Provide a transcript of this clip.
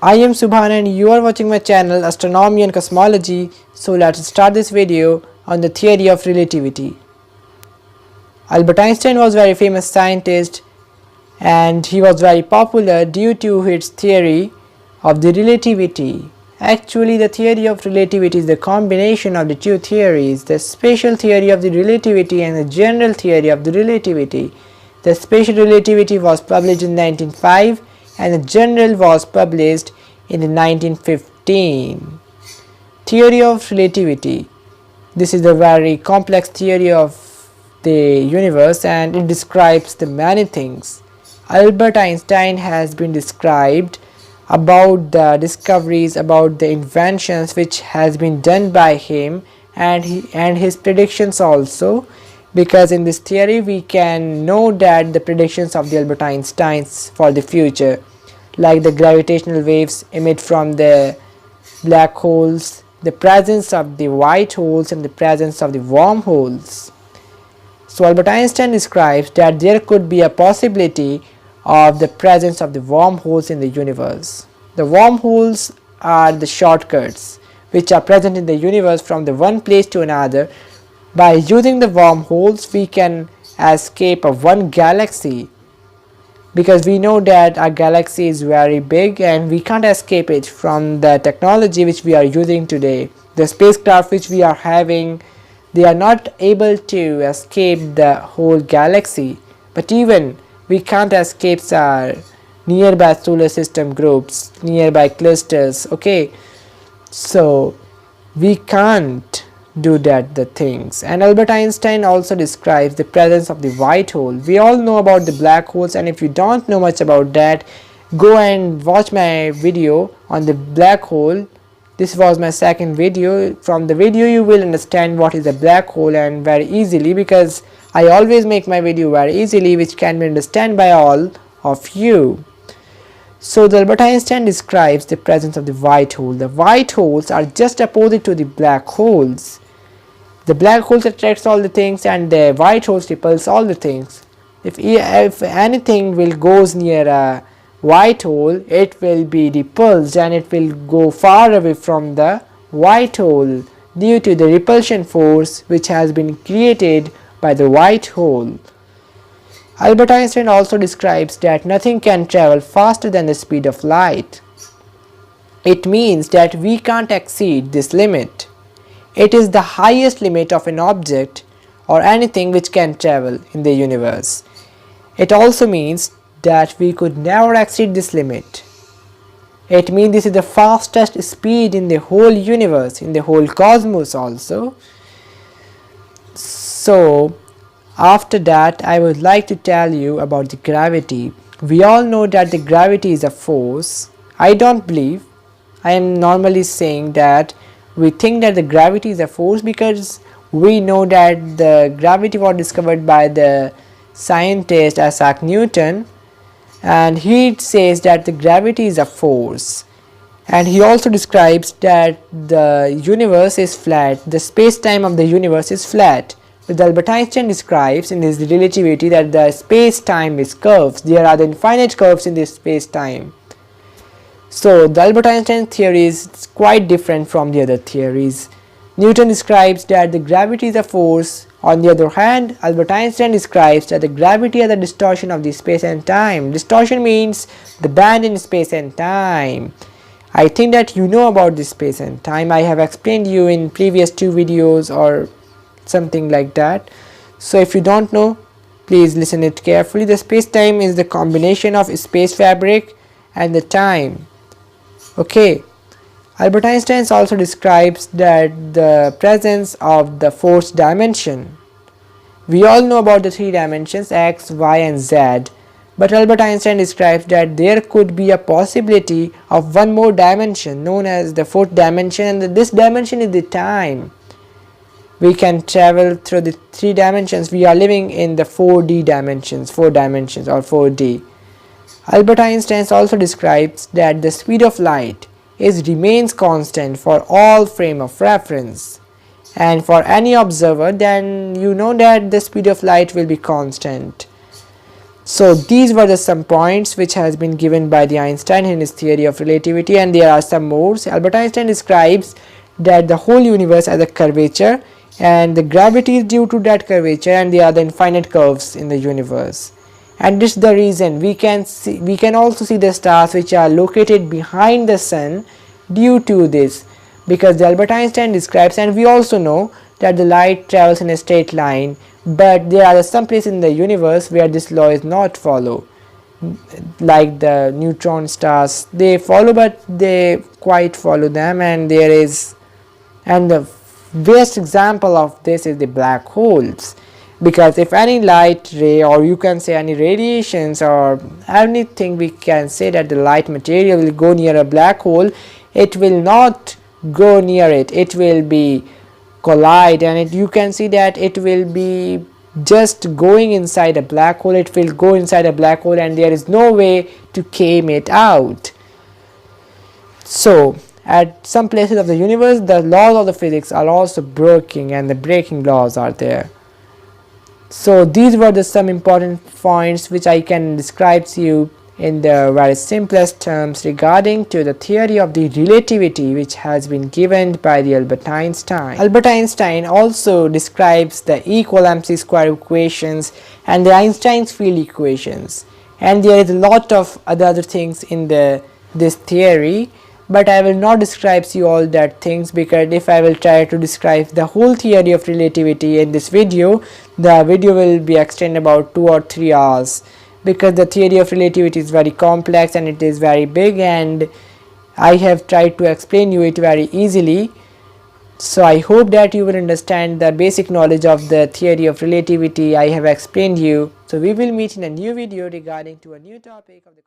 I am Subhan and you are watching my channel Astronomy and Cosmology. So let's start this video on the theory of relativity. Albert Einstein was a very famous scientist and he was very popular due to his theory of the relativity. Actually, the theory of relativity is the combination of the two theories, the special theory of the relativity and the general theory of the relativity. The special relativity was published in 1905 and the general was published in 1915. Theory of relativity. This is a very complex theory of the universe and it describes the many things. Albert Einstein has been described about the discoveries, about the inventions which has been done by him and his predictions also, because in this theory we can know that the predictions of the Albert Einsteins for the future, like the gravitational waves emit from the black holes, the presence of the white holes and the presence of the wormholes. So Albert Einstein describes that there could be a possibility of the presence of the wormholes in the universe. The wormholes are the shortcuts which are present in the universe from the one place to another. By using the wormholes we can escape of one galaxy, because we know that our galaxy is very big and we can't escape it from the technology which we are using today. The spacecraft which we are having, they are not able to escape the whole galaxy, but even we can't escape our nearby solar system groups, nearby clusters. Okay, so we can't do the things. And Albert Einstein also describes the presence of the white hole. We all know about the black holes, and if you don't know much about that, go and watch my video on the black hole. This was my second video. From the video you will understand what is a black hole, and very easily, because I always make my video very easily, which can be understood by all of you. So the Albert Einstein describes the presence of the white hole. The white holes are just opposite to the black holes. The black holes attracts all the things and the white holes repels all the things. If anything will goes near a white hole, it will be repulsed and it will go far away from the white hole due to the repulsion force which has been created by the white hole. Albert Einstein also describes that nothing can travel faster than the speed of light. It means that we can't exceed this limit. It is the highest limit of an object or anything which can travel in the universe. It also means that we could never exceed this limit. It means this is the fastest speed in the whole universe, in the whole cosmos also. So after that I would like to tell you about the gravity. We all know that the gravity is a force. I don't believe. I am normally saying that we think that the gravity is a force because we know that the gravity was discovered by the scientist Isaac Newton, and he says that the gravity is a force, and he also describes that the universe is flat, the space-time of the universe is flat. But Albert Einstein describes in his relativity that the space-time is curves. There are the infinite curves in this space-time. So the Albert Einstein theory is quite different from the other theories. Newton describes that the gravity is a force. On the other hand, Albert Einstein describes that the gravity is a distortion of the space and time. Distortion means the bend in space and time. I think that you know about this space and time. I have explained you in previous two videos or something like that. So if you don't know, please listen it carefully. The space-time is the combination of space fabric and the time. Okay. Albert Einstein also describes that the presence of the fourth dimension. We all know about the three dimensions x, y and z, but Albert Einstein describes that there could be a possibility of one more dimension known as the fourth dimension, and this dimension is the time. We can travel through the three dimensions. We are living in the 4D dimensions, 4 dimensions or 4D. Albert Einstein also describes that the speed of light remains constant for all frame of reference, and for any observer then you know that the speed of light will be constant. So these were the some points which has been given by the Einstein in his theory of relativity, and there are some more. So Albert Einstein describes that the whole universe has a curvature, and the gravity is due to that curvature, and there are the infinite curves in the universe. And this is the reason we can also see the stars which are located behind the sun due to this, because Albert Einstein describes, and we also know that the light travels in a straight line, but there are some places in the universe where this law is not followed, like the neutron stars. They follow, but they quite follow them, and the best example of this is the black holes, because if any light ray, or you can say any radiations or anything, we can say that the light material will go near a black hole, it will not go near it, it will be collide, and you can see that it will be just going inside a black hole, it will go inside a black hole, and there is no way to came it out. So at some places of the universe, the laws of the physics are also broken, and the breaking laws are there. So these were some important points which I can describe to you in the very simplest terms regarding to the theory of the relativity which has been given by the Albert Einstein. Albert Einstein also describes the E equal mc square equations and the Einstein's field equations, and there is a lot of other things in this theory, but I will not describe to you all that things, because if I will try to describe the whole theory of relativity in this video, the video will be extended about 2 or 3 hours, because the theory of relativity is very complex and it is very big, and I have tried to explain you it very easily. So I hope that you will understand the basic knowledge of the theory of relativity I have explained you. So we will meet in a new video regarding to a new topic of the